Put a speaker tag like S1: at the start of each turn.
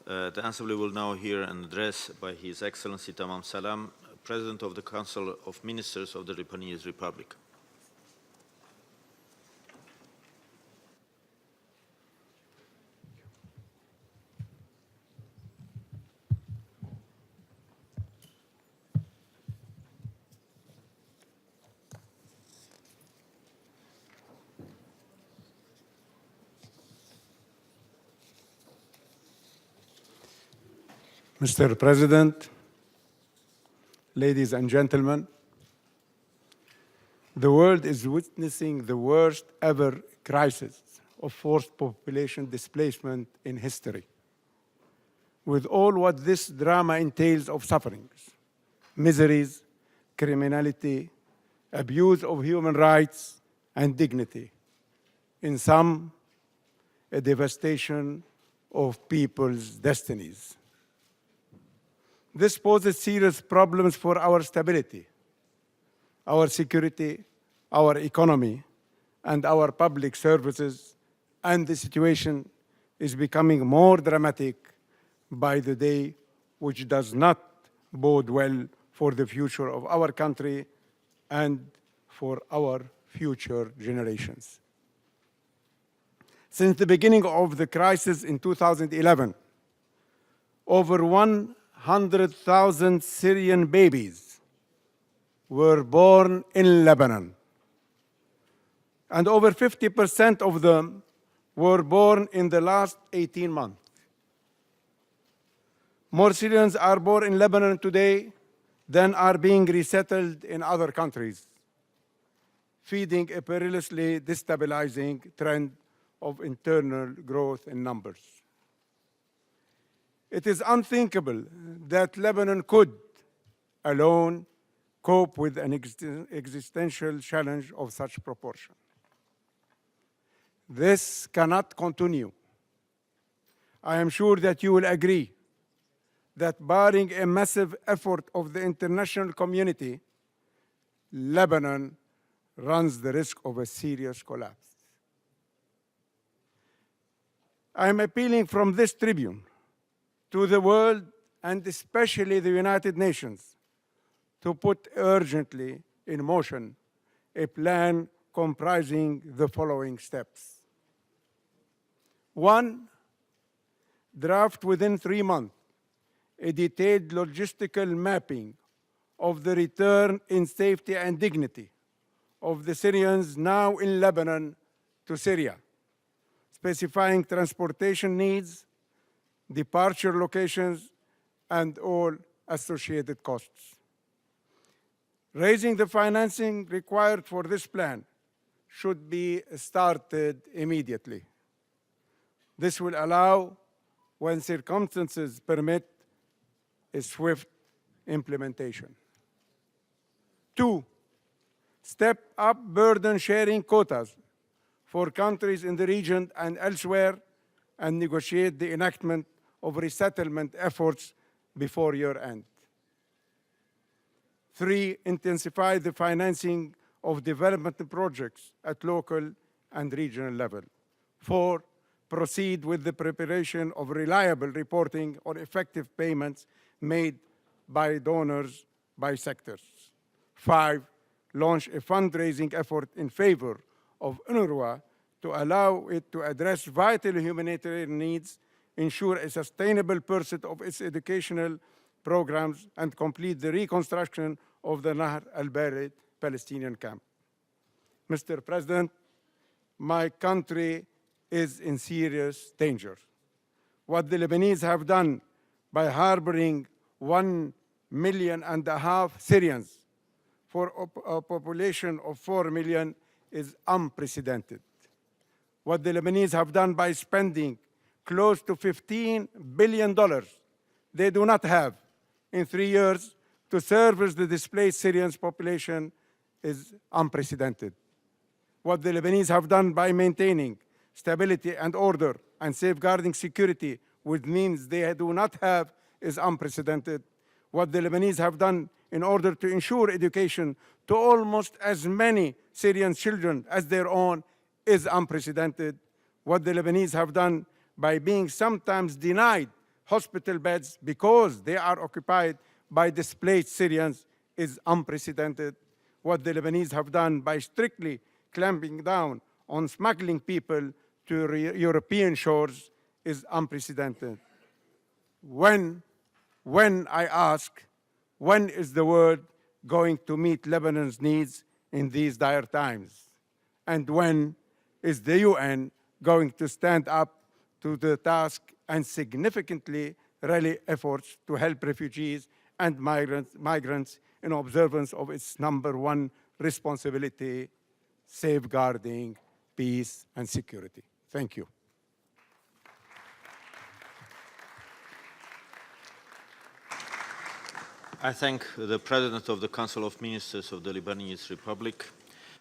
S1: The Assembly will now hear an address by His Excellency Tammam Salam, President of the Council of Ministers of the Lebanese Republic.
S2: Mr. President, ladies and gentlemen, the world is witnessing the worst ever crisis of forced population displacement in history, with all what this drama entails of sufferings, miseries, criminality, abuse of human rights and dignity. In some, a devastation of people's destinies. This poses serious problems for our stability, our security, our economy, and our public services, and the situation is becoming more dramatic by the day, which does not bode well for the future of our country and for our future generations. Since the beginning of the crisis in 2011, over 100,000 Syrian babies were born in Lebanon, and over 50% of them were born in the last 18 months. More Syrians are born in Lebanon today than are being resettled in other countries, feeding a perilously destabilizing trend of internal growth in numbers. It is unthinkable that Lebanon could, alone, cope with an existential challenge of such proportion. This cannot continue. I am sure that you will agree that barring a massive effort of the international community, Lebanon runs the risk of a serious collapse. I am appealing from this tribune to the world, and especially the United Nations, to put urgently in motion a plan comprising the following steps. 1, draft within 3 months a detailed logistical mapping of the return in safety and dignity of the Syrians now in Lebanon to Syria, specifying transportation needs, departure locations, and all associated costs. Raising the financing required for this plan should be started immediately. This will allow, when circumstances permit, a swift implementation. 2, step up burden sharing quotas for countries in the region and elsewhere, and negotiate the enactment of resettlement efforts before year end. 3, intensify the financing of development projects at local and regional level. 4, proceed with the preparation of reliable reporting on effective payments made by donors by sectors. 5, launch a fundraising effort in favor of UNRWA to allow it to address vital humanitarian needs, ensure a sustainable pursuit of its educational programs, and complete the reconstruction of the Nahr al-Bared Palestinian camp. Mr. President, my country is in serious danger. What the Lebanese have done by harboring 1.5 million Syrians for a population of 4 million is unprecedented. What the Lebanese have done by spending close to $15 billion they do not have in 3 years to service the displaced Syrians population is unprecedented. What the Lebanese have done by maintaining stability and order and safeguarding security with means they do not have is unprecedented. What the Lebanese have done in order to ensure education to almost as many Syrian children as their own is unprecedented. What the Lebanese have done by being sometimes denied hospital beds because they are occupied by displaced Syrians is unprecedented. What the Lebanese have done by strictly clamping down on smuggling people to European shores is unprecedented. When I ask, when is the world going to meet Lebanon's needs in these dire times? And when is the UN going to stand up to the task and significantly rally efforts to help refugees and migrants in observance of its #1 responsibility, safeguarding peace and security? Thank you.
S1: I thank the President of the Council of Ministers of the Lebanese Republic,